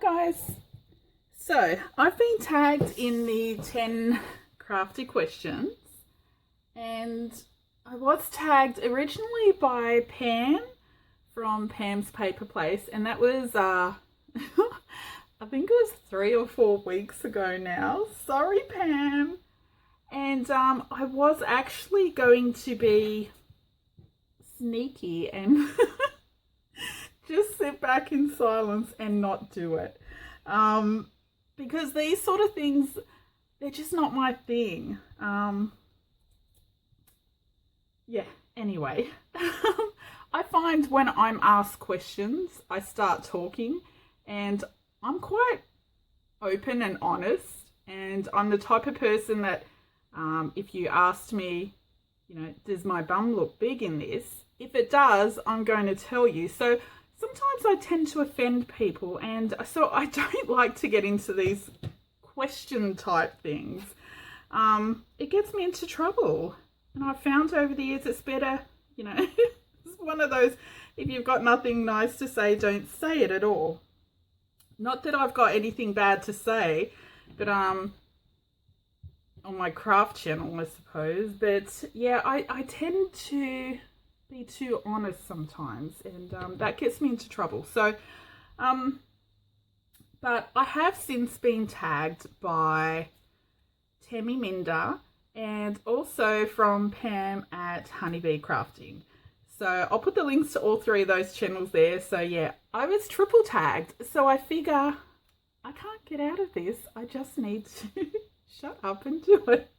guys. So I've been tagged in the 10 crafty questions, and I was tagged originally by Pam from Pam's Paper Place, and that was I think it was 3 or 4 weeks ago now. Sorry, Pam. And I was actually going to be sneaky and just sit back in silence and not do it. Because these sort of things, they're just not my thing. Yeah, anyway. I find when I'm asked questions, I start talking, and I'm quite open and honest. And I'm the type of person that if you asked me, does my bum look big in this? If it does, I'm going to tell you. So sometimes I tend to offend people, and so I don't like to get into these question type things. It gets me into trouble, and I've found over the years it's better, it's one of those, if you've got nothing nice to say, don't say it at all. Not that I've got anything bad to say, but on my craft channel, I suppose. But yeah, I tend to be too honest sometimes, and that gets me into trouble. So but I have since been tagged by Tammy, Minda, and also from Pam at Honeybee Crafting. So I'll put the links to all 3 of those channels there. So yeah, I was triple tagged, so I figure I can't get out of this. I just need to shut up and do it.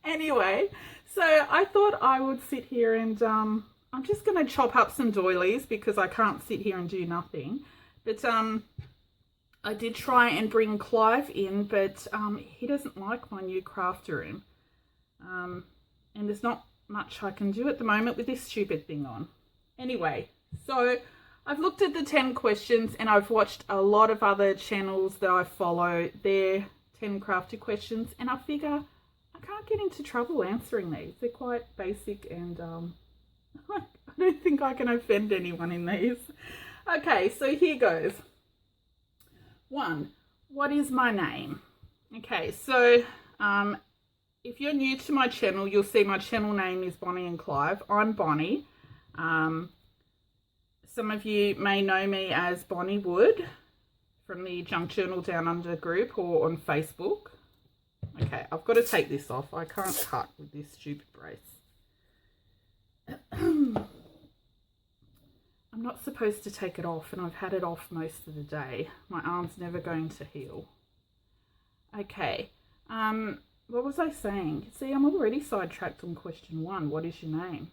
Anyway, so I thought I would sit here and I'm just going to chop up some doilies because I can't sit here and do nothing. But I did try and bring Clive in, but he doesn't like my new craft room. And there's not much I can do at the moment with this stupid thing on. Anyway, so I've looked at the 10 questions, and I've watched a lot of other channels that I follow, their 10 crafty questions, and I figure I can't get into trouble answering these. They're quite basic, and I don't think I can offend anyone in these. Okay, so here goes. 1, what is my name? Okay, so if you're new to my channel, you'll see my channel name is Bonny and Clive. I'm Bonny. Some of you may know me as Bonny Wood from the Junk Journal Down Under group, or on Facebook. Okay, I've got to take this off. I can't cut with this stupid brace. I'm not supposed to take it off, and I've had it off most of the day. My arm's never going to heal. Okay, what was I saying? See, I'm already sidetracked on question 1. What is your name?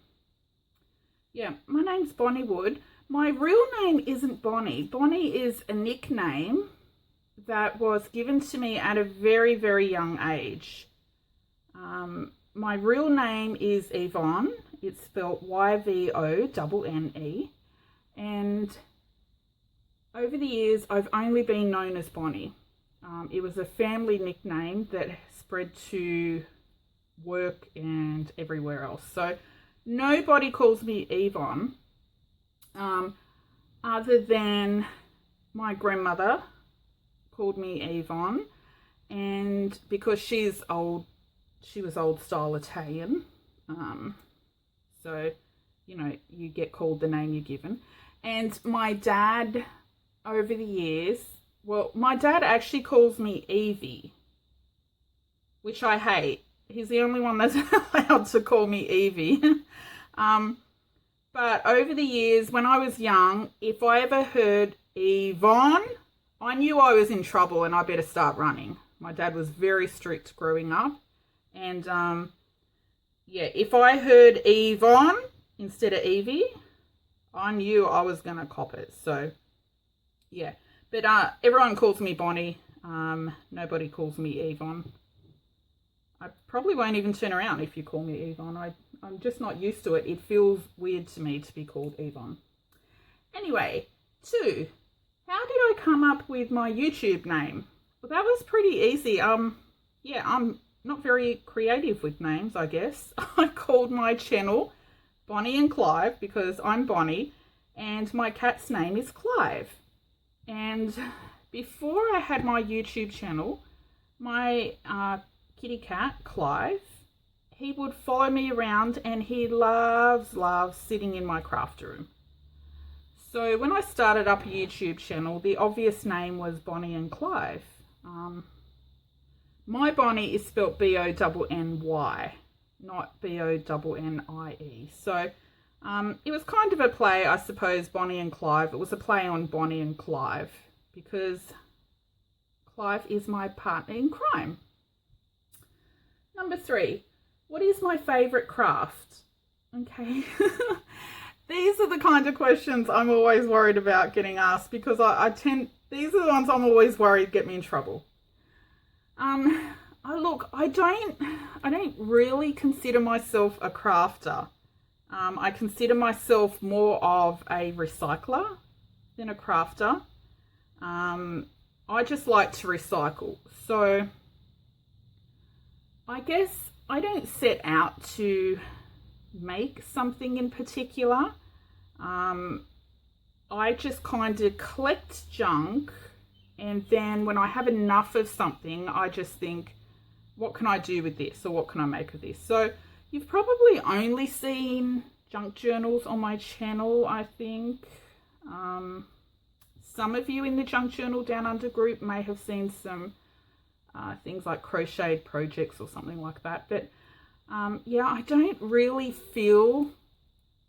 Yeah, my name's Bonny Wood. My real name isn't Bonny. Bonny is a nickname that was given to me at a very, very young age. My real name is Yvonne. It's spelled Y-V-O-N-N-E. And over the years, I've only been known as Bonny. It was a family nickname that spread to work and everywhere else. So nobody calls me Yvonne, other than my grandmother called me Yvonne, and because she was old style Italian, so you get called the name you're given. And my dad, over the years, well, my dad actually calls me Evie, which I hate. He's the only one that's allowed to call me Evie. But over the years, when I was young, if I ever heard Yvonne, I knew I was in trouble and I better start running. My dad was very strict growing up. And yeah, if I heard Yvonne instead of Evie, I knew I was going to cop it. So yeah, but everyone calls me Bonny. Nobody calls me Yvonne. I probably won't even turn around if you call me Yvonne. I'm just not used to it. It feels weird to me to be called Yvonne. Anyway, 2, how did I come up with my YouTube name? Well, that was pretty easy. Yeah, I'm not very creative with names, I guess. I called my channel Bonny and Clive because I'm Bonny, and my cat's name is Clive. And before I had my YouTube channel, my kitty cat, Clive, he would follow me around and he loves sitting in my craft room. So when I started up a YouTube channel, the obvious name was Bonny and Clive. My Bonny is spelt B-O-N-N-Y, not B-O-N-N-I-E. So it was kind of a play, I suppose, Bonny and Clive. It was a play on Bonny and Clive because Clive is my partner in crime. Number 3, what is my favourite craft? Okay. These are the kind of questions I'm always worried about getting asked because these are the ones I'm always worried get me in trouble. I don't really consider myself a crafter. I consider myself more of a recycler than a crafter. I just like to recycle. So I guess I don't set out to make something in particular. I just kind of collect junk, and then when I have enough of something, I just think, what can I do with this, or what can I make of this? So you've probably only seen junk journals on my channel, I think. Some of you in the Junk Journal Down Under group may have seen some things like crocheted projects or something like that. But yeah, I don't really feel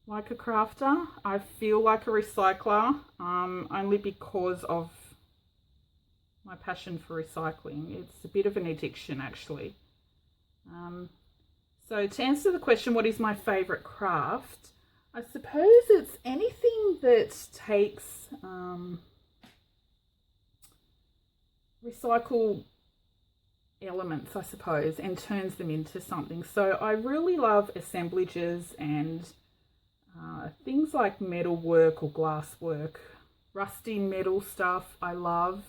like a crafter. I feel like a recycler, only because of my passion for recycling. It's a bit of an addiction, actually. So to answer the question, what is my favourite craft? I suppose it's anything that takes recycled elements, I suppose, and turns them into something. So I really love assemblages and things like metal work or glass work. Rusty metal stuff I love.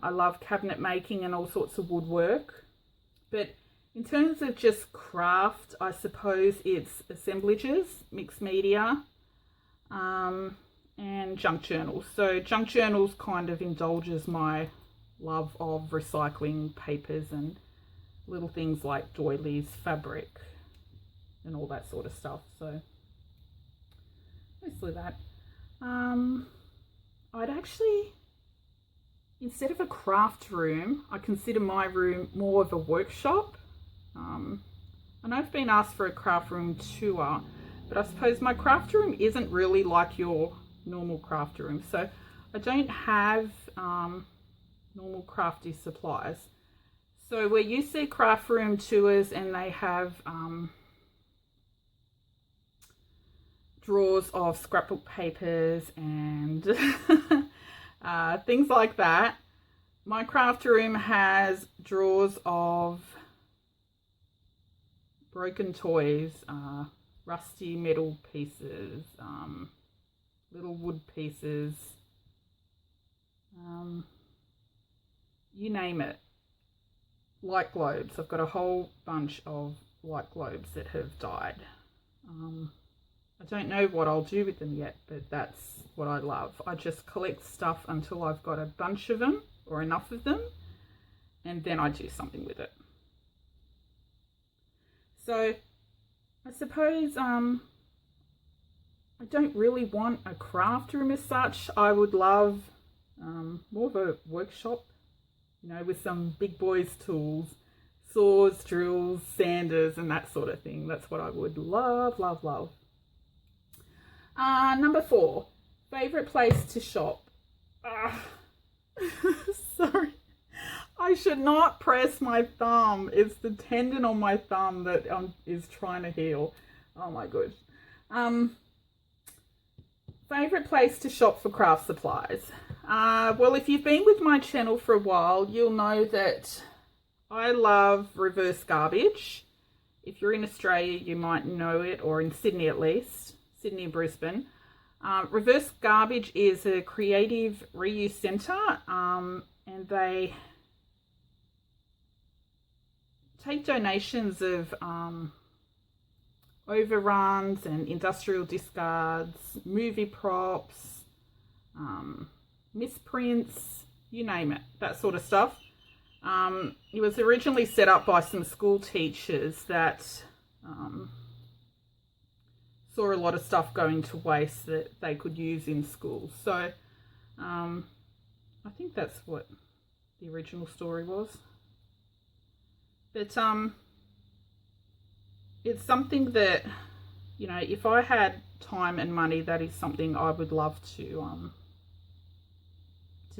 I love cabinet making and all sorts of woodwork. But in terms of just craft, I suppose it's assemblages, mixed media, and junk journals. So junk journals kind of indulges my love of recycling papers and little things like doilies, fabric, and all that sort of stuff. So mostly that. I'd actually, instead of a craft room, I consider my room more of a workshop. And I've been asked for a craft room tour, but I suppose my craft room isn't really like your normal craft room. So I don't have normal crafty supplies. So where you see craft room tours and they have drawers of scrapbook papers and things like that, my craft room has drawers of broken toys, rusty metal pieces, little wood pieces, you name it. Light globes. I've got a whole bunch of light globes that have died. I don't know what I'll do with them yet, but that's what I love. I just collect stuff until I've got a bunch of them or enough of them, and then I do something with it. So I suppose I don't really want a craft room as such. I would love more of a workshop, you know, with some big boys tools, saws, drills, sanders, and that sort of thing. That's what I would love, love, love. Number 4, favourite place to shop. Sorry. I should not press my thumb. It's the tendon on my thumb that is trying to heal. Oh my gosh. Favourite place to shop for craft supplies. Well, if you've been with my channel for a while, you'll know that I love reverse garbage. If you're in Australia, you might know it, or in Sydney at least, Sydney and Brisbane. Reverse Garbage is a creative reuse centre, and they take donations of overruns and industrial discards, movie props, misprints, you name it, that sort of stuff. It was originally set up by some school teachers that saw a lot of stuff going to waste that they could use in schools. So I think that's what the original story was. But it's something that, you know, if I had time and money, that is something I would love to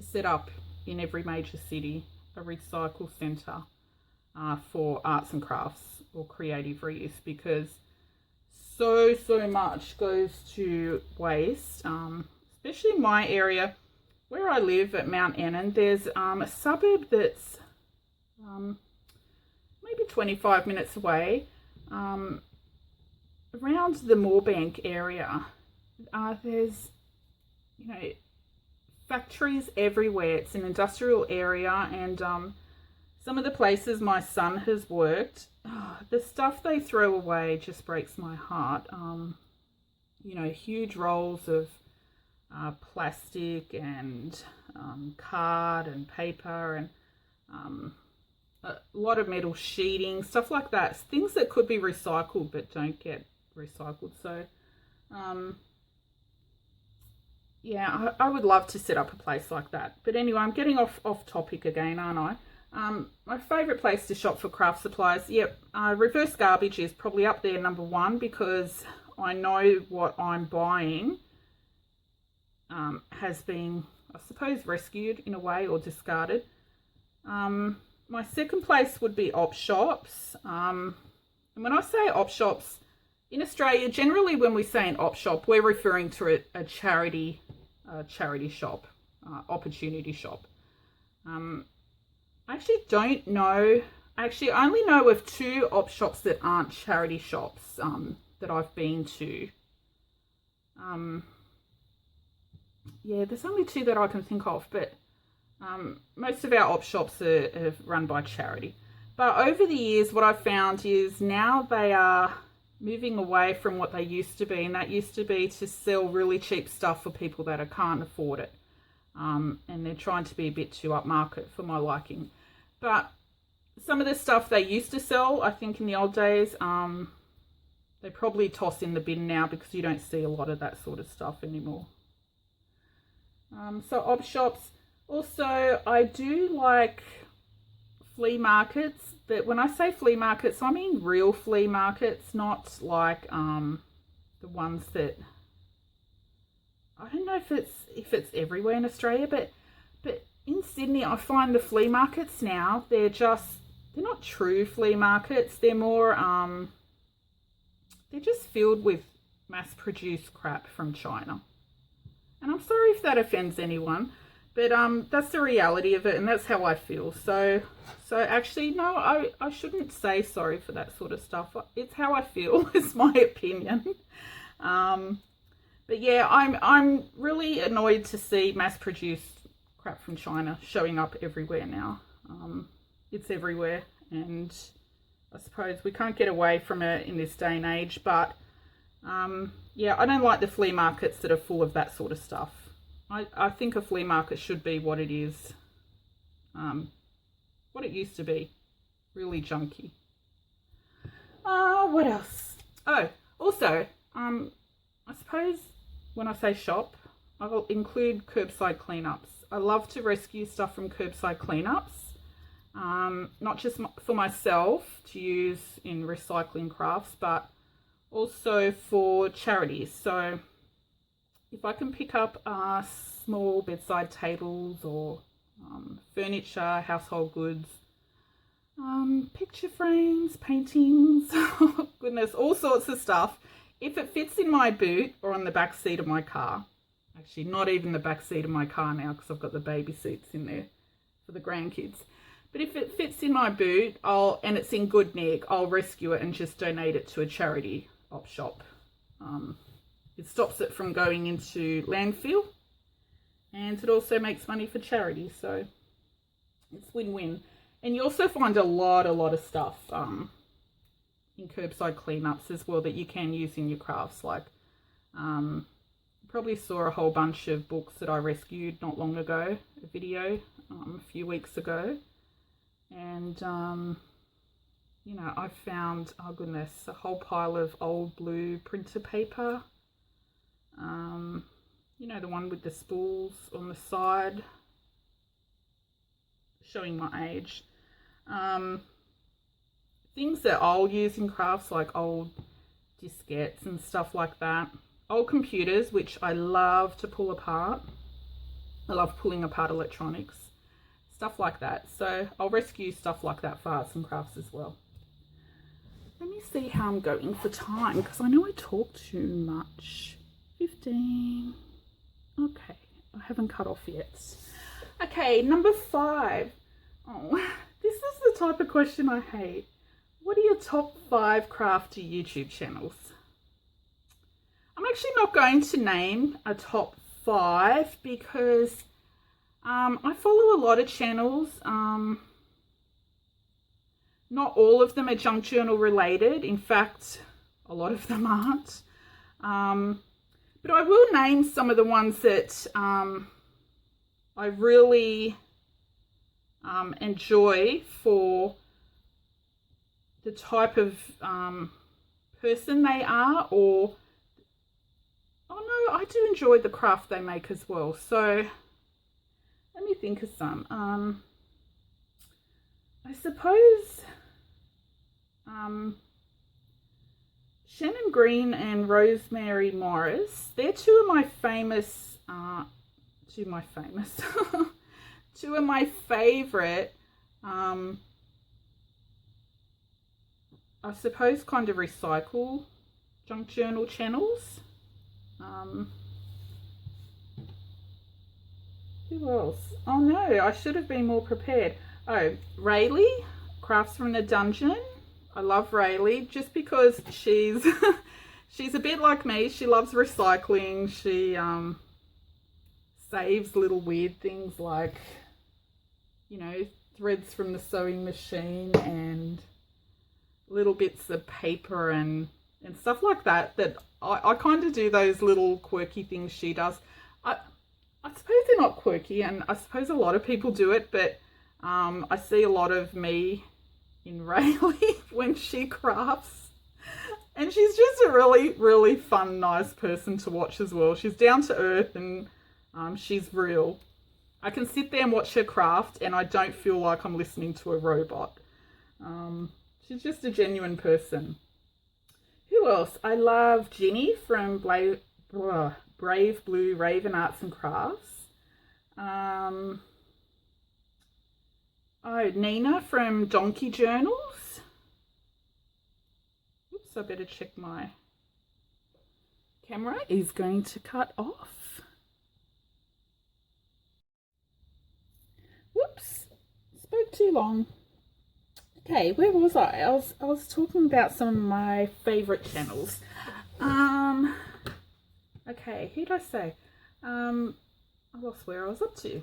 set up in every major city, a recycle centre for arts and crafts or creative reuse, because so much goes to waste, especially in my area where I live at Mount Annan. There's a suburb that's maybe 25 minutes away, around the Moorebank area. There's, you know, factories everywhere. It's an industrial area, and some of the places my son has worked, the stuff they throw away just breaks my heart. You know, huge rolls of plastic and card and paper, and a lot of metal sheeting, stuff like that. Things that could be recycled but don't get recycled. So yeah, I would love to set up a place like that. But anyway, I'm getting off topic again, aren't I? My favourite place to shop for craft supplies, yep, reverse garbage is probably up there, number one, because I know what I'm buying has been, I suppose, rescued in a way or discarded. My second place would be op shops. And when I say op shops, in Australia, generally when we say an op shop, we're referring to a charity shop, opportunity shop. I actually don't know. Actually, I only know of 2 op shops that aren't charity shops that I've been to. Yeah, there's only 2 that I can think of, but most of our op shops are run by charity. But over the years, what I've found is now they are moving away from what they used to be, and that used to be to sell really cheap stuff for people that can't afford it. And they're trying to be a bit too upmarket for my liking. But some of the stuff they used to sell, I think in the old days, they probably toss in the bin now because you don't see a lot of that sort of stuff anymore. So op shops. Also, I do like flea markets, but when I say flea markets, I mean real flea markets, not like the ones that, I don't know if it's everywhere in Australia, but in Sydney I find the flea markets now, they're not true flea markets. They're more they're just filled with mass-produced crap from China. And I'm sorry if that offends anyone, but that's the reality of it, and that's how I feel. So actually, no, I shouldn't say sorry for that sort of stuff. It's how I feel. It's my opinion. But yeah, I'm really annoyed to see mass-produced crap from China showing up everywhere now. It's everywhere, and I suppose we can't get away from it in this day and age. But yeah, I don't like the flea markets that are full of that sort of stuff. I think a flea market should be what it is, what it used to be, really junky. What else? Oh, also, I suppose when I say shop, I will include curbside cleanups. I love to rescue stuff from curbside cleanups, not just for myself to use in recycling crafts, but also for charities. So if I can pick up small bedside tables or furniture, household goods, picture frames, paintings, goodness, all sorts of stuff. If it fits in my boot or on the back seat of my car, actually not even the back seat of my car now because I've got the baby seats in there for the grandkids. But if it fits in my boot, and it's in good nick, I'll rescue it and just donate it to a charity op shop. It stops it from going into landfill, and it also makes money for charity, so it's win-win. And you also find a lot of stuff in curbside cleanups as well that you can use in your crafts, like probably saw a whole bunch of books that I rescued not long ago, a video a few weeks ago. And, you know, I found, oh goodness, a whole pile of old blue printer paper. You know, the one with the spools on the side, showing my age. Things that I'll use in crafts, like old diskettes and stuff like that. Old computers, which I love to pull apart. I love pulling apart electronics, stuff like that. So I'll rescue stuff like that for arts and crafts as well. Let me see how I'm going for time, because I know I talk too much. 15. Okay, I haven't cut off yet. Okay, number 5. Oh, this is the type of question I hate. What are your top 5 crafty YouTube channels? I'm actually not going to name a top 5 because I follow a lot of channels. Not all of them are junk journal related. In fact, a lot of them aren't. But I will name some of the ones that I really enjoy for the type of person they are, or, oh no, I do enjoy the craft they make as well. So let me think of some. I suppose Shannon Green and Rosemary Morris, they're two of my favorite, I suppose, kind of recycle junk journal channels. Who else? Oh no, I should have been more prepared. Oh, Rayleigh, Crafts from the Dungeon. I love Rayleigh just because she's she's a bit like me. She loves recycling. She saves little weird things like, you know, threads from the sewing machine and little bits of paper and stuff like that, that I kind of do those little quirky things she does. I suppose they're not quirky, and I suppose a lot of people do it, but I see a lot of me in Rayleigh when she crafts, and she's just a really, really fun, nice person to watch as well. She's down to earth, and she's real. I can sit there and watch her craft and I don't feel like I'm listening to a robot. She's just a genuine person. Who else? I love Ginny from Brave Blue Raven Arts and Crafts. Oh, Nina from Donkey Journals. Oops, I better check my camera is going to cut off. Whoops, spoke too long. Okay, where was I? I was talking about some of my favorite channels. Okay, who did I say? I lost where I was up to.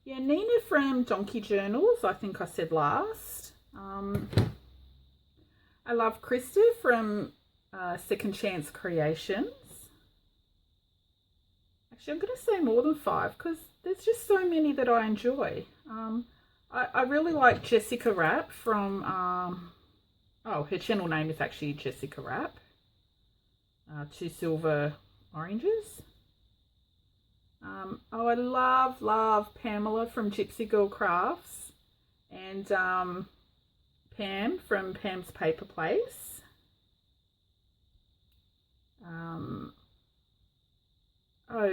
Yeah, Nina from Donkey Journals, I think I said last. I love Krista from Second Chance Creations. Actually, I'm going to say more than 5 because there's just so many that I enjoy. I really like Jessica Rapp from, her channel name is actually Jessica Rapp. 2 Silver Oranges. I love Pamela from Gypsy Girl Crafts, and Pam from Pam's Paper Place.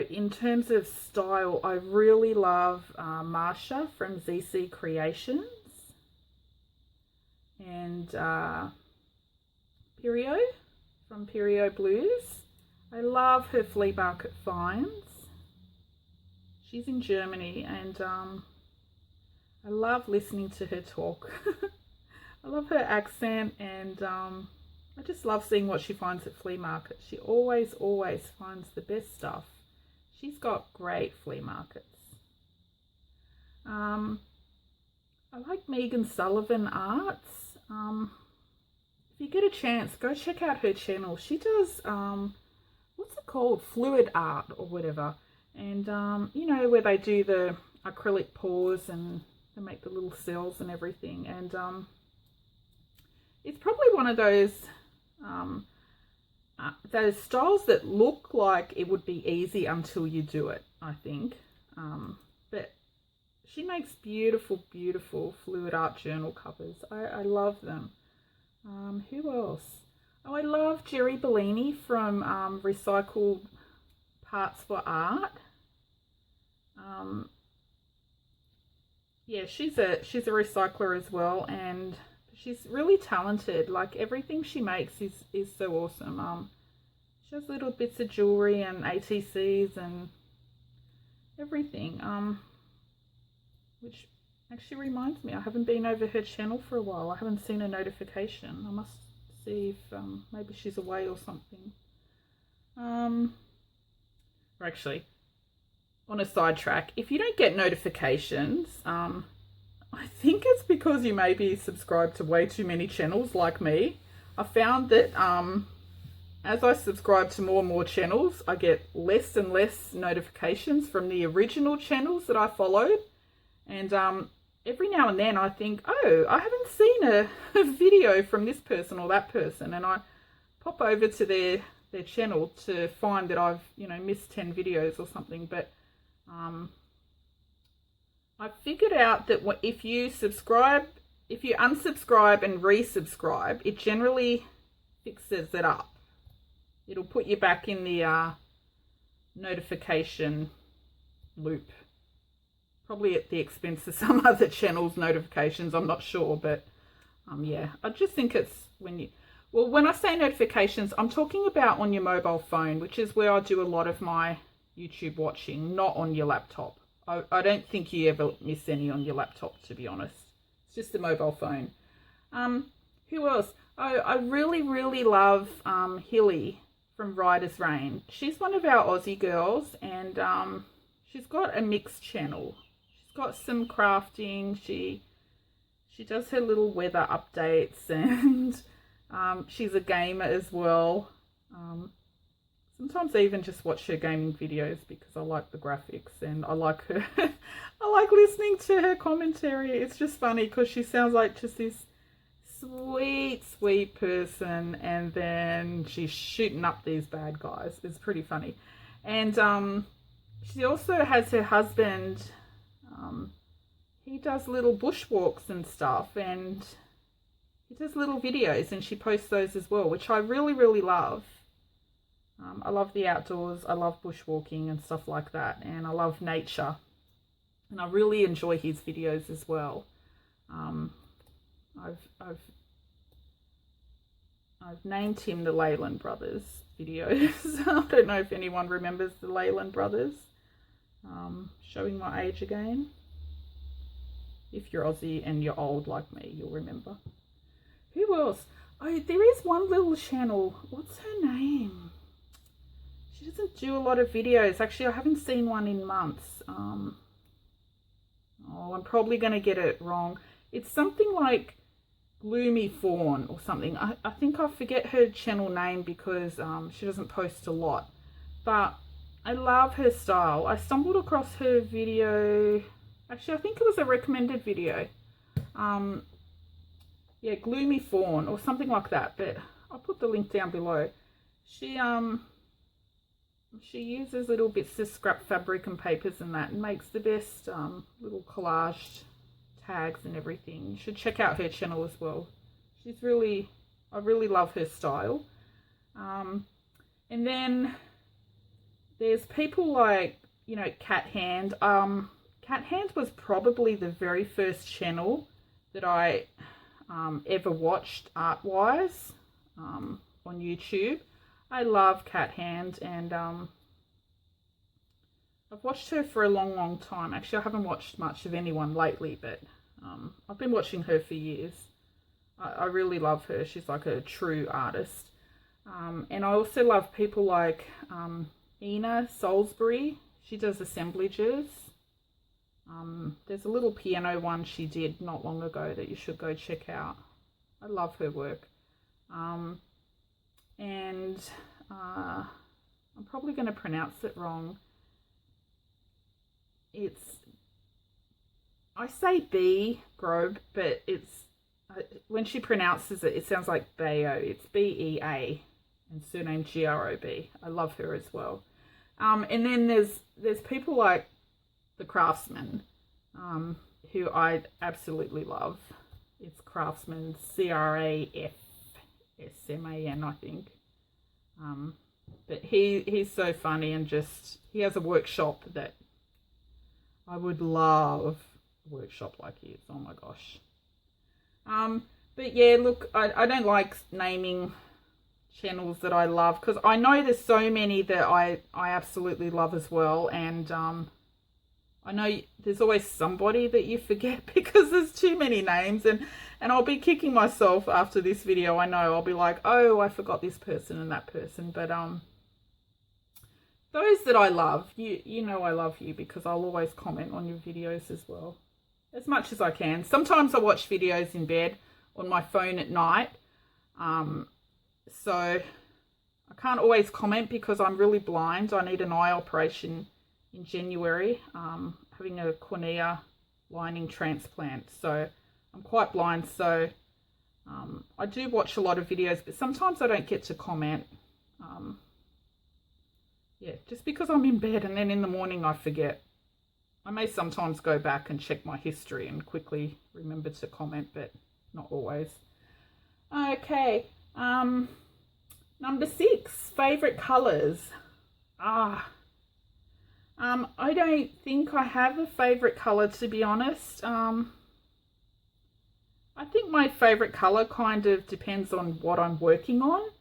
In terms of style, I really love Marsha from ZC Creations, and Perio from Perio Blues. I love her flea market finds. She's in Germany, and I love listening to her talk. I love her accent, and I just love seeing what she finds at flea markets. She always finds the best stuff. She's got great flea markets. I like Megan Sullivan Arts. If you get a chance, go check out her channel. She does what's it called? Fluid art or whatever. And, you know, where they do the acrylic pours and they make the little cells and everything. And it's probably one of those styles that look like it would be easy until you do it, I think. But she makes beautiful, beautiful fluid art journal covers. I love them. Who else? Oh, I love Jerry Bellini from Recycled Parts for Art. Yeah, she's a recycler as well, and she's really talented. Like, everything she makes is so awesome. She has little bits of jewelry and ATCs and everything. Which actually reminds me, I haven't been over her channel for a while. I haven't seen a notification. I must see if maybe she's away or something. Or actually, on a sidetrack, if you don't get notifications, I think it's because you may be subscribed to way too many channels like me. I found that as I subscribe to more and more channels, I get less and less notifications from the original channels that I followed. And every now and then I think, oh, I haven't seen a video from this person or that person. And I pop over to their channel to find that I've, you know, missed 10 videos or something. But I figured out that if you unsubscribe and resubscribe, it generally fixes it up. It'll put you back in the notification loop. Probably at the expense of some other channels' notifications, I'm not sure. But yeah, I just think it's when I say notifications, I'm talking about on your mobile phone, which is where I do a lot of my YouTube watching, not on your laptop. I don't think you ever miss any on your laptop, to be honest. It's just the mobile phone. Who else? I really, really love Hilly from Rider's Reign. She's one of our Aussie girls, and she's got a mixed channel. She's got some crafting. She does her little weather updates, and she's a gamer as well. Sometimes I even just watch her gaming videos because I like the graphics and I like her. I like listening to her commentary. It's just funny because she sounds like just this sweet, sweet person, and then she's shooting up these bad guys. It's pretty funny. And she also has her husband. He does little bushwalks and stuff, and he does little videos, and she posts those as well, which I really, really love. I love the outdoors. I love bushwalking and stuff like that, and I love nature, and I really enjoy his videos as well. I've named him the Leyland Brothers videos. I don't know if anyone remembers the Leyland Brothers. Showing my age again. If you're Aussie and you're old like me, you'll remember. Who else? Oh, there is one little channel. What's her name? She doesn't do a lot of videos. Actually, I haven't seen one in months. Oh, I'm probably going to get it wrong. It's something like Gloomy Fawn or something. I think I forget her channel name because she doesn't post a lot. But I love her style. I stumbled across her video. Actually, I think it was a recommended video. Yeah, Gloomy Fawn or something like that. But I'll put the link down below. She uses little bits of scrap fabric and papers and that, and makes the best little collage tags and everything. You should check out her channel as well. I really love her style. And then there's people like, you know, Cat Hand. Cat Hand was probably the very first channel that I ever watched art-wise on YouTube. I love Cat Hand, and I've watched her for a long, long time. Actually, I haven't watched much of anyone lately, but I've been watching her for years. I really love her. She's like a true artist. And I also love people like Ina Salisbury. She does assemblages. There's a little piano one she did not long ago that you should go check out. I love her work. And I'm probably going to pronounce it wrong. I say B, Grobe, but when she pronounces it, it sounds like Bayo. It's Bea and surname Grob. I love her as well. And then there's people like the Craftsman, who I absolutely love. It's Craftsman, Crafsman, I think. But he's so funny, and just he has a workshop that I would love a workshop like his. Oh my gosh. But yeah, look, I don't like naming channels that I love, because I know there's so many that I absolutely love as well, and I know there's always somebody that you forget because there's too many names, and I'll be kicking myself after this video. I know I'll be like, oh, I forgot this person and that person, but those that I love, you know I love you, because I'll always comment on your videos as well, as much as I can. Sometimes I watch videos in bed on my phone at night, so I can't always comment because I'm really blind. I need an eye operation in January, having a cornea lining transplant, so I'm quite blind. So I do watch a lot of videos, but sometimes I don't get to comment. Yeah, just because I'm in bed, and then in the morning I forget. I may sometimes go back and check my history and quickly remember to comment, but not always. Okay, number 6, favorite colors. I don't think I have a favorite color, to be honest. I think my favorite color kind of depends on what I'm working on.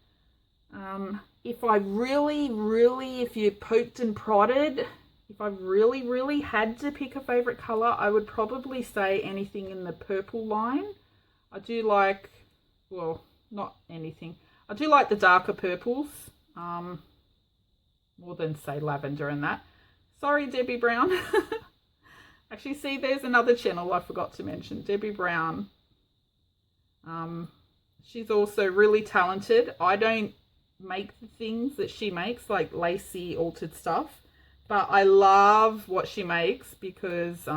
If I if you poked and prodded, if I really had to pick a favorite color, I would probably say anything in the purple line. I do like, well, not anything. I do like the darker purples, more than say lavender and that. Sorry, Debbie Brown. Actually, see, there's another channel I forgot to mention, Debbie Brown. She's also really talented. I don't make the things that she makes, like lacy altered stuff, but I love what she makes because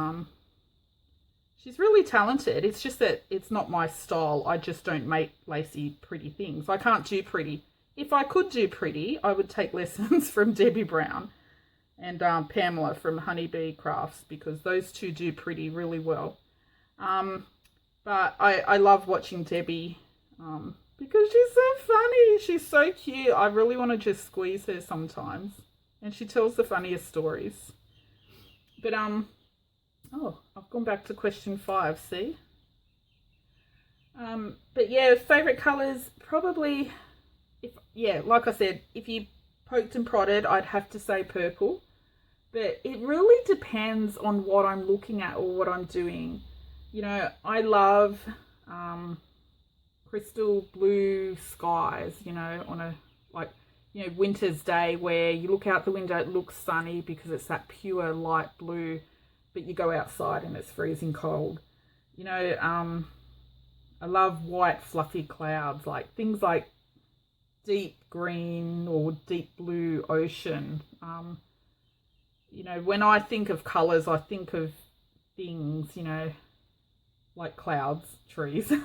she's really talented. It's just that it's not my style. I just don't make lacy pretty things. I can't do pretty. If I could do pretty, I would take lessons from Debbie Brown and Pamela from Honeybee Crafts, because those two do pretty really well. But I love watching Debbie because she's so funny. She's so cute. I really want to just squeeze her sometimes. And she tells the funniest stories. But, oh, I've gone back to question 5, see? But yeah, favourite colours, probably, like I said, if you poked and prodded, I'd have to say purple. But it really depends on what I'm looking at or what I'm doing. You know, I love crystal blue skies, you know, on a, like, you know, winter's day where you look out the window, it looks sunny because it's that pure light blue, but you go outside and it's freezing cold. You know, I love white fluffy clouds, like things like deep green or deep blue ocean. You know, when I think of colours, I think of things, you know, like clouds, trees, you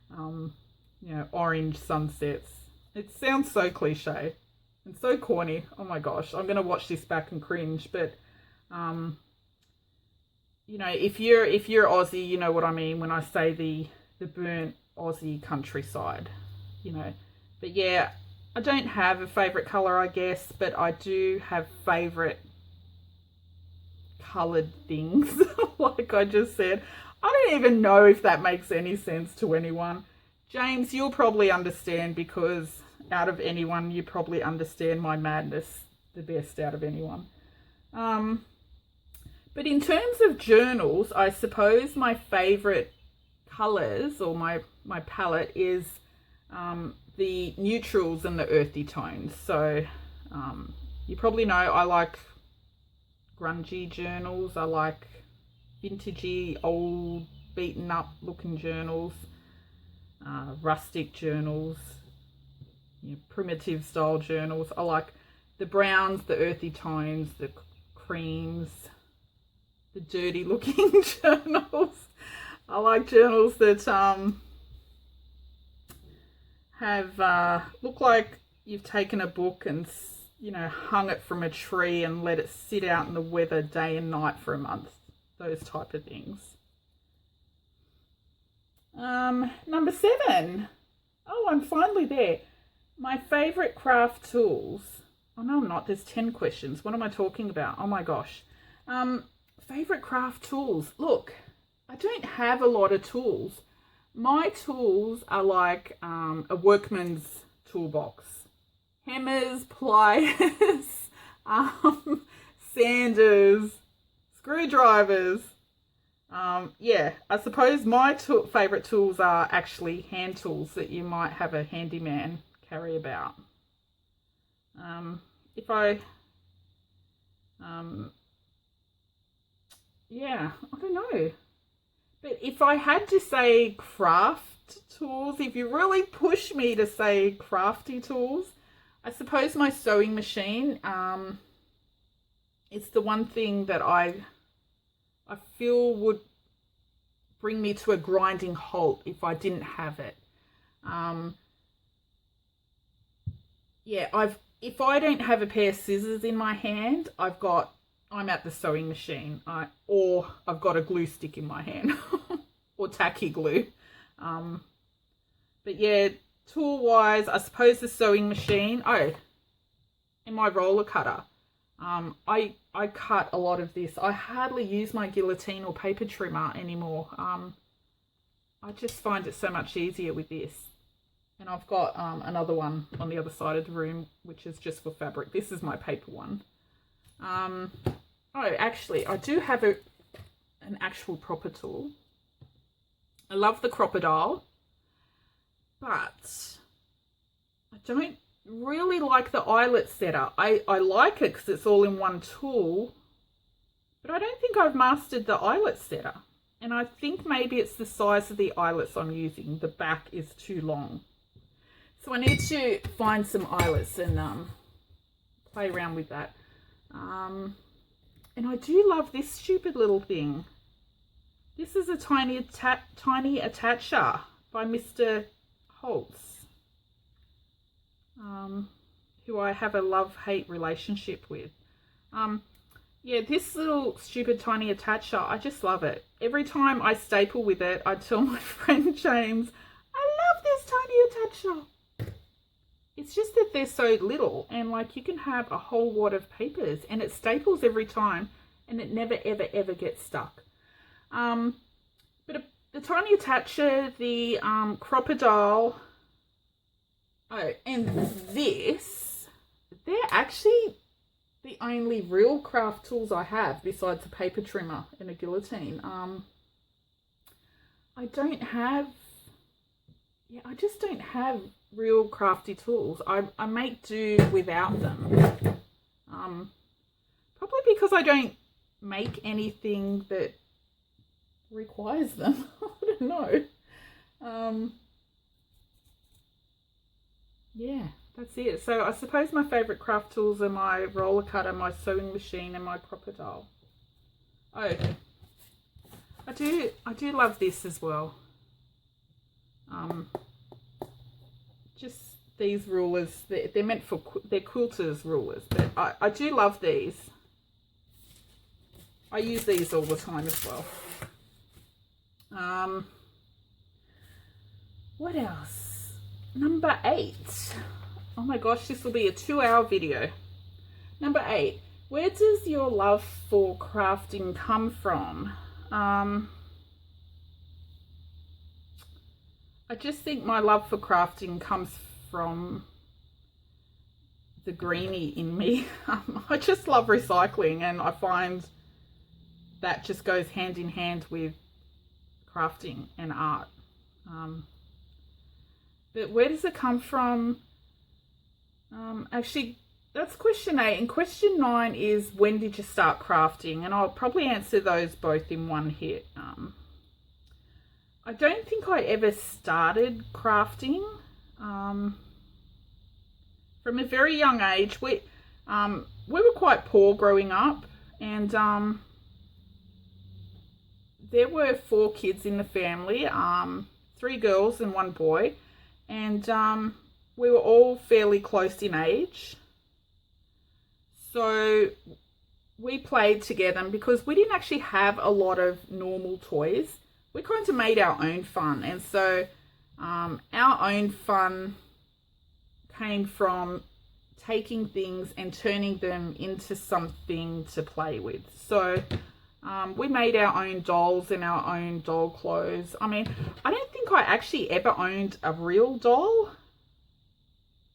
know, orange sunsets. It sounds so cliche and so corny. Oh my gosh, I'm going to watch this back and cringe. But, you know, if you're Aussie, you know what I mean when I say the burnt Aussie countryside, you know. But yeah, I don't have a favourite colour, I guess, but I do have favourite coloured things, like I just said. I don't even know if that makes any sense to anyone. James, you'll probably understand, because out of anyone, you probably understand my madness the best out of anyone. But in terms of journals, I suppose my favourite colours, or my palette, is the neutrals and the earthy tones. So you probably know I like grungy journals. I like vintagey, old, beaten up looking journals, rustic journals, you know, primitive style journals. I like the browns, the earthy tones, the creams, the dirty looking journals. I like journals that have look like you've taken a book and, you know, hung it from a tree and let it sit out in the weather day and night for a month. Those type of things. Number 7. Oh, I'm finally there. My favourite craft tools. Oh, no, I'm not. There's 10 questions. What am I talking about? Oh, my gosh. Favourite craft tools. Look, I don't have a lot of tools. My tools are like a workman's toolbox. Hammers, pliers, sanders, screwdrivers. Yeah, I suppose my favourite tools are actually hand tools that you might have a handyman carry about. Yeah, I don't know. But if I had to say craft tools, if you really push me to say crafty tools, I suppose my sewing machine, it's the one thing that I feel would bring me to a grinding halt if I didn't have it. Yeah, if I don't have a pair of scissors in my hand, I'm at the sewing machine, or I've got a glue stick in my hand, or tacky glue. But yeah, tool-wise, I suppose the sewing machine. Oh, and my roller cutter. I cut a lot of this. I hardly use my guillotine or paper trimmer anymore. I just find it so much easier with this. And I've got another one on the other side of the room, which is just for fabric. This is my paper one. Oh, actually, I do have an actual proper tool. I love the crocodile, but I don't really like the eyelet setter. I like it because it's all in one tool, but I don't think I've mastered the eyelet setter. And I think maybe it's the size of the eyelets I'm using. The back is too long. So I need to find some eyelets and play around with that. And I do love this stupid little thing. This is a tiny attacher by Mr. Holtz, who I have a love-hate relationship with. Yeah, this little stupid tiny attacher, I just love it. Every time I staple with it, I tell my friend James, I love this tiny attacher. It's just that they're so little, and like you can have a whole wad of papers and it staples every time and it never ever ever gets stuck. But the tiny attacher, the crocodile, oh, and this, they're actually the only real craft tools I have besides a paper trimmer and a guillotine. I just don't have real crafty tools. I make do without them. Probably because I don't make anything that requires them. I don't know. Yeah, that's it. So I suppose my favourite craft tools are my roller cutter, my sewing machine, and my crocodile. Oh, I do love this as well. Just these rulers, they're meant for, they're quilters rulers, but I do love these. I use these all the time as well. What else? Number 8. Oh my gosh, this will be a 2-hour video. Number 8. Where does your love for crafting come from? I just think my love for crafting comes from the greenie in me. I just love recycling, and I find that just goes hand in hand with crafting and art. But where does it come from? Actually, that's question 8. And question 9 is, when did you start crafting? And I'll probably answer those both in one hit. I don't think I ever started crafting. From a very young age, We were quite poor growing up, and there were 4 kids in the family, 3 girls and 1 boy, and we were all fairly close in age. So we played together, and because we didn't actually have a lot of normal toys, we kind of made our own fun. And so our own fun came from taking things and turning them into something to play with. So we made our own dolls and our own doll clothes. I mean, I don't think I actually ever owned a real doll.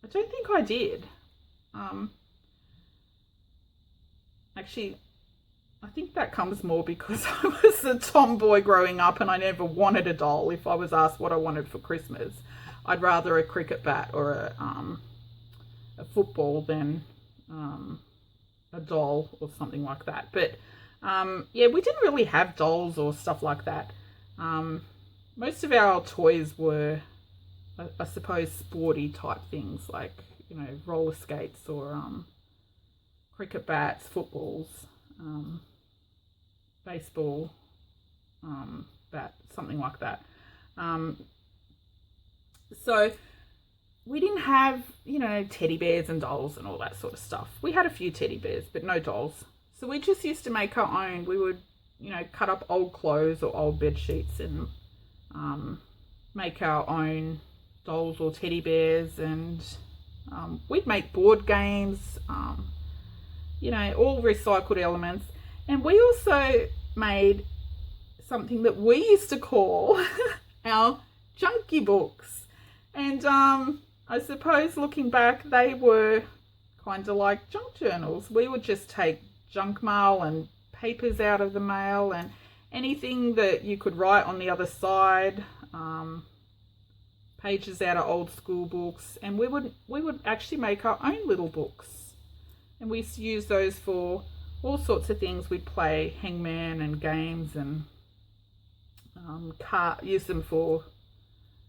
I don't think I did. Actually, I think that comes more because I was a tomboy growing up and I never wanted a doll. If I was asked what I wanted for Christmas, I'd rather a cricket bat or a football than a doll or something like that. But yeah, we didn't really have dolls or stuff like that. Most of our toys were, I suppose, sporty type things like, you know, roller skates or cricket bats, footballs, baseball bat, something like that. So we didn't have, you know, teddy bears and dolls and all that sort of stuff. We had a few teddy bears, but no dolls. So we just used to make our own. We would, you know, cut up old clothes or old bed sheets and make our own dolls or teddy bears, and we'd make board games, you know, all recycled elements. And we also made something that we used to call our junkie books. And I suppose looking back, they were kind of like junk journals. We would just take junk mail and papers out of the mail and anything that you could write on the other side, pages out of old school books, and we would actually make our own little books. And we used to use those for all sorts of things. We'd play hangman and games, and use them for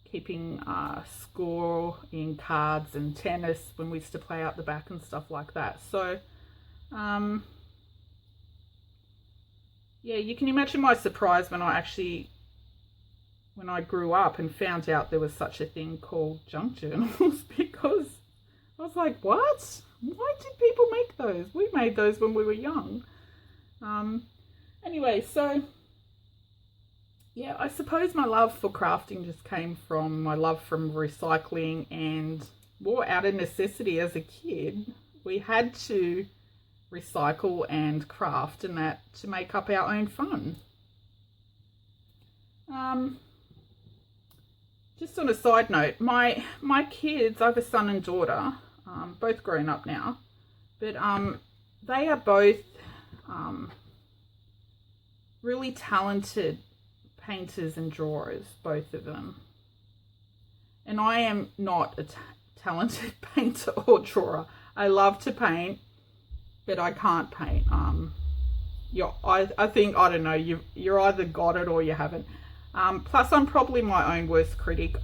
keeping score in cards and tennis when we used to play out the back and stuff like that. So yeah, you can imagine my surprise when I grew up and found out there was such a thing called junk journals, because I was like, what? Why did people make those? We made those when we were young. Anyway, so yeah, I suppose my love for crafting just came from my love from recycling, and more out of necessity as a kid. We had to recycle and craft and that to make up our own fun. Just on a side note, my kids, I have a son and daughter, both grown up now, but they are both really talented painters and drawers, both of them. And I am not a talented painter or drawer. I love to paint, but I can't paint. I think, I don't know, you're either got it or you haven't. Plus, I'm probably my own worst critic.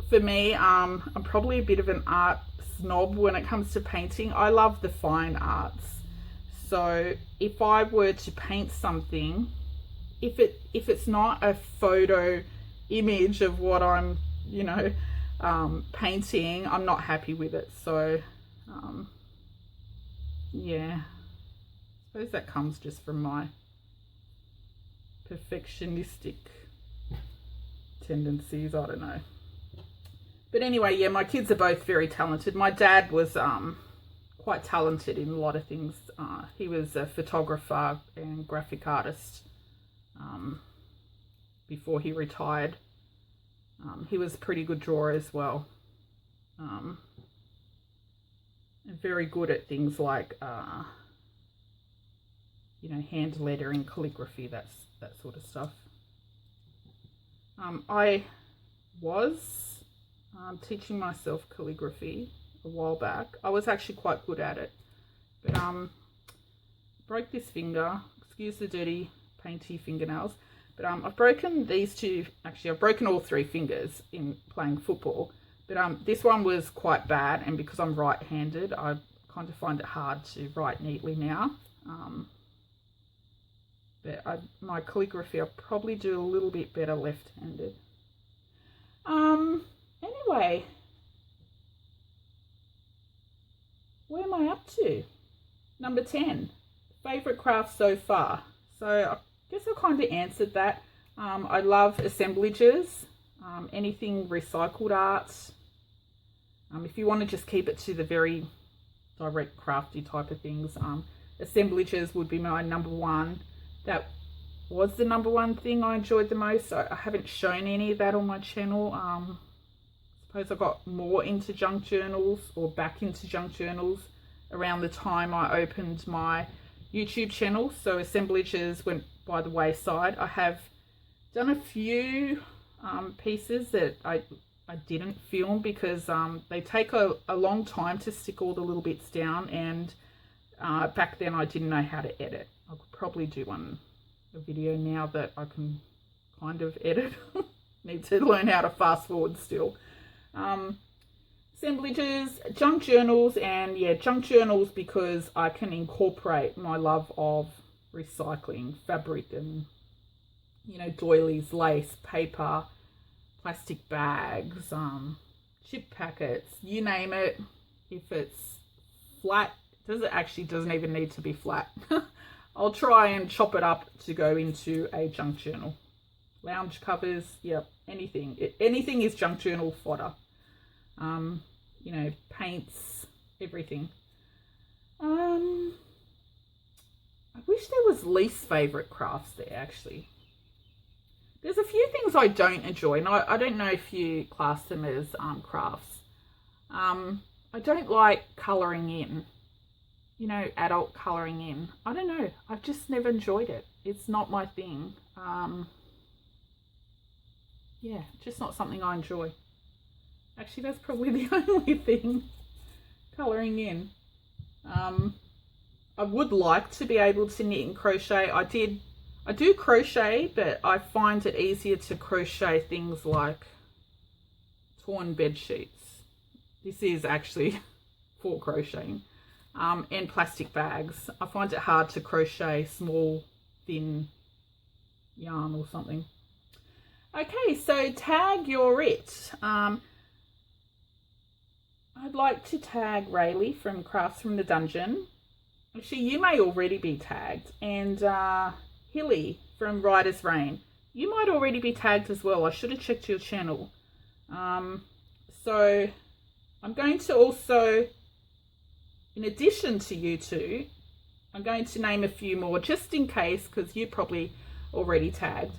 For me, I'm probably a bit of an art snob when it comes to painting. I love the fine arts. So if I were to paint something, if it's not a photo image of what I'm, you know, painting, I'm not happy with it. So yeah, I suppose that comes just from my perfectionistic tendencies. I don't know. But anyway, yeah, my kids are both very talented. My dad was quite talented in a lot of things. He was a photographer and graphic artist before he retired. He was a pretty good drawer as well. And very good at things like, you know, hand lettering, calligraphy, that sort of stuff. I was teaching myself calligraphy a while back. I was actually quite good at it, but broke this finger. Excuse the dirty, painty fingernails. But I've broken these two. Actually, I've broken all 3 fingers in playing football. But this one was quite bad, and because I'm right-handed, I kind of find it hard to write neatly now. But my calligraphy, I'll probably do a little bit better left-handed. Anyway, where am I up to? Number 10, favourite craft so far. So I guess I kind of answered that. I love assemblages, anything recycled arts. If you want to just keep it to the very direct crafty type of things, assemblages would be my number one. That was the number one thing I enjoyed the most. I haven't shown any of that on my channel. Suppose I got more into junk journals, or back into junk journals, around the time I opened my YouTube channel. So assemblages went by the wayside. I have done a few pieces that I didn't film because they take a long time to stick all the little bits down, and back then I didn't know how to edit. I could probably do a video now that I can kind of edit. Need to learn how to fast forward still. Assemblages, junk journals, and yeah, junk journals because I can incorporate my love of recycling, fabric, and doilies, lace, paper, plastic bags, chip packets, you name it. If it's flat, doesn't even need to be flat. I'll try and chop it up to go into a junk journal. Lounge covers, yep, anything. Anything is junk journal fodder. Paints, everything. I wish there was least favourite crafts there, actually. There's a few things I don't enjoy, and I don't know if you class them as crafts. I don't like colouring in. Adult colouring in. I don't know. I've just never enjoyed it. It's not my thing. Yeah, just not something I enjoy. Actually, that's probably the only thing. Colouring in. I would like to be able to knit and crochet. I do crochet, but I find it easier to crochet things like torn bed sheets. This is actually for crocheting. And plastic bags. I find it hard to crochet small, thin yarn or something. Okay, so tag you're it. I'd like to tag Rayleigh from Crafts from the Dungeon. Actually, you may already be tagged. And Hilly from Rider's Reign. You might already be tagged as well. I should have checked your channel. So I'm going to also, in addition to you two, I'm going to name a few more just in case, because you're probably already tagged.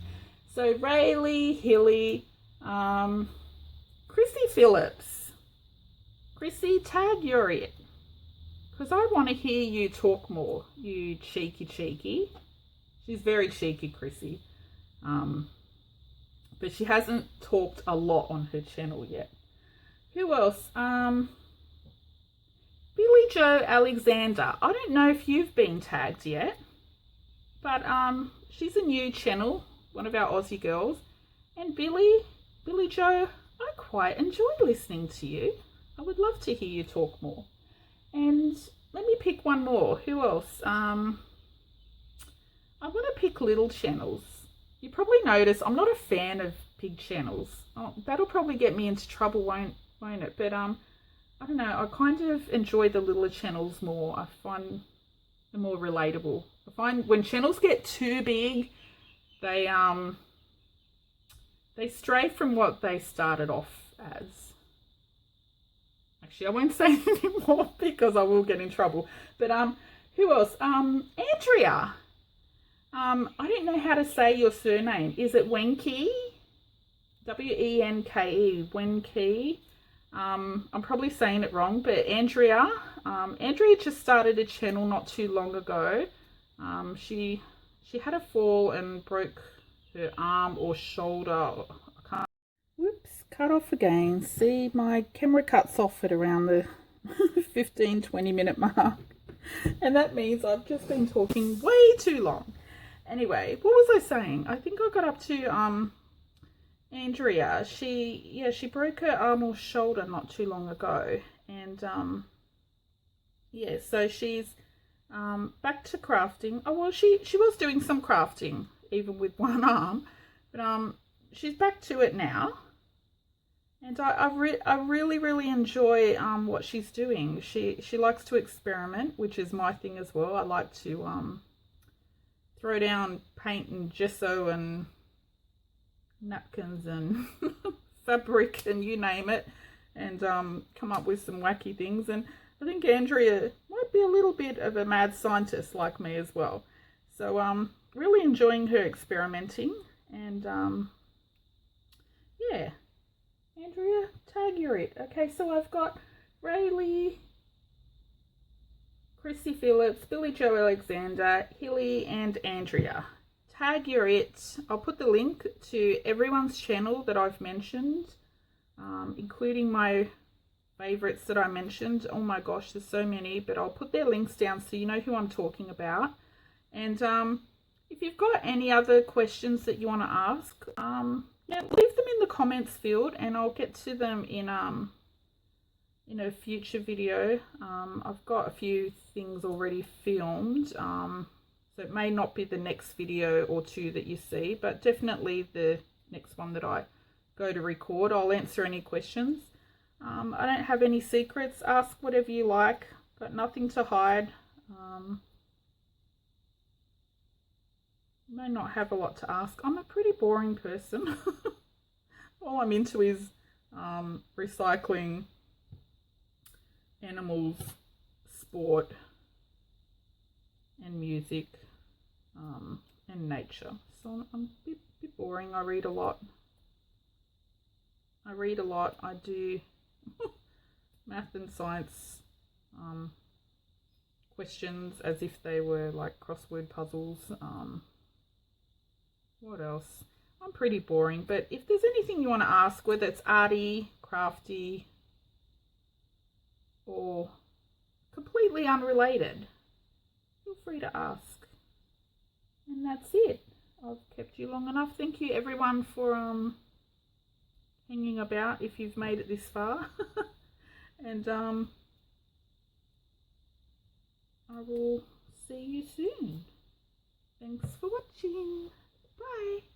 So Rayleigh, Hilly, Chrissy Phillips. Chrissy, tag you're it. Because I want to hear you talk more, you cheeky. She's very cheeky, Chrissy. But she hasn't talked a lot on her channel yet. Who else? Billy Joe Alexander. I don't know if you've been tagged yet, but she's a new channel, one of our Aussie girls. And Billy Joe, I quite enjoy listening to you. I would love to hear you talk more. And let me pick one more. Who else? I want to pick little channels. You probably notice I'm not a fan of big channels. Oh, that'll probably get me into trouble, won't it? But I don't know, I kind of enjoy the littler channels more. I find them more relatable. I find when channels get too big, they stray from what they started off as. Actually, I won't say anything more because I will get in trouble. But who else? Andrea. I don't know how to say your surname. Is it Wenke? W-E-N-K-E. Wenke. I'm probably saying it wrong, but Andrea. Andrea just started a channel not too long ago. She had a fall and broke her arm or shoulder. I can't. Whoops, cut off again. See, my camera cuts off at around the 15-20 minute mark. And that means I've just been talking way too long. Anyway, what was I saying? I think I got up to Andrea. She broke her arm or shoulder not too long ago, and yeah, so she's back to crafting. Oh, well, she was doing some crafting even with one arm, but she's back to it now. And I really enjoy what she's doing. She likes to experiment, which is my thing as well. I like to throw down paint and gesso and napkins and fabric and you name it, and come up with some wacky things. And I think Andrea might be a little bit of a mad scientist like me as well. So really enjoying her experimenting. And yeah, Andrea, tag you're it. Okay, so I've got Rayleigh, Chrissy Phillips, Billy Joe Alexander, Hilly, and Andrea. Tag you're it. I'll put the link to everyone's channel that I've mentioned, including my favorites that I mentioned. Oh my gosh, there's so many, but I'll put their links down so you know who I'm talking about. And if you've got any other questions that you want to ask, yeah, leave them in the comments field and I'll get to them in a future video. I've got a few things already filmed, so it may not be the next video or two that you see, but definitely the next one that I go to record. I'll answer any questions. I don't have any secrets. Ask whatever you like. Got nothing to hide. May not have a lot to ask. I'm a pretty boring person. All I'm into is recycling, animals, sport, and music, and nature. So I'm a bit boring. I read a lot. I do math and science questions as if they were like crossword puzzles. What else? I'm pretty boring, but if there's anything you want to ask, whether it's arty, crafty, or completely unrelated, feel free to ask. And that's it. I've kept you long enough. Thank you everyone for hanging about if you've made it this far. And I will see you soon. Thanks for watching. Bye.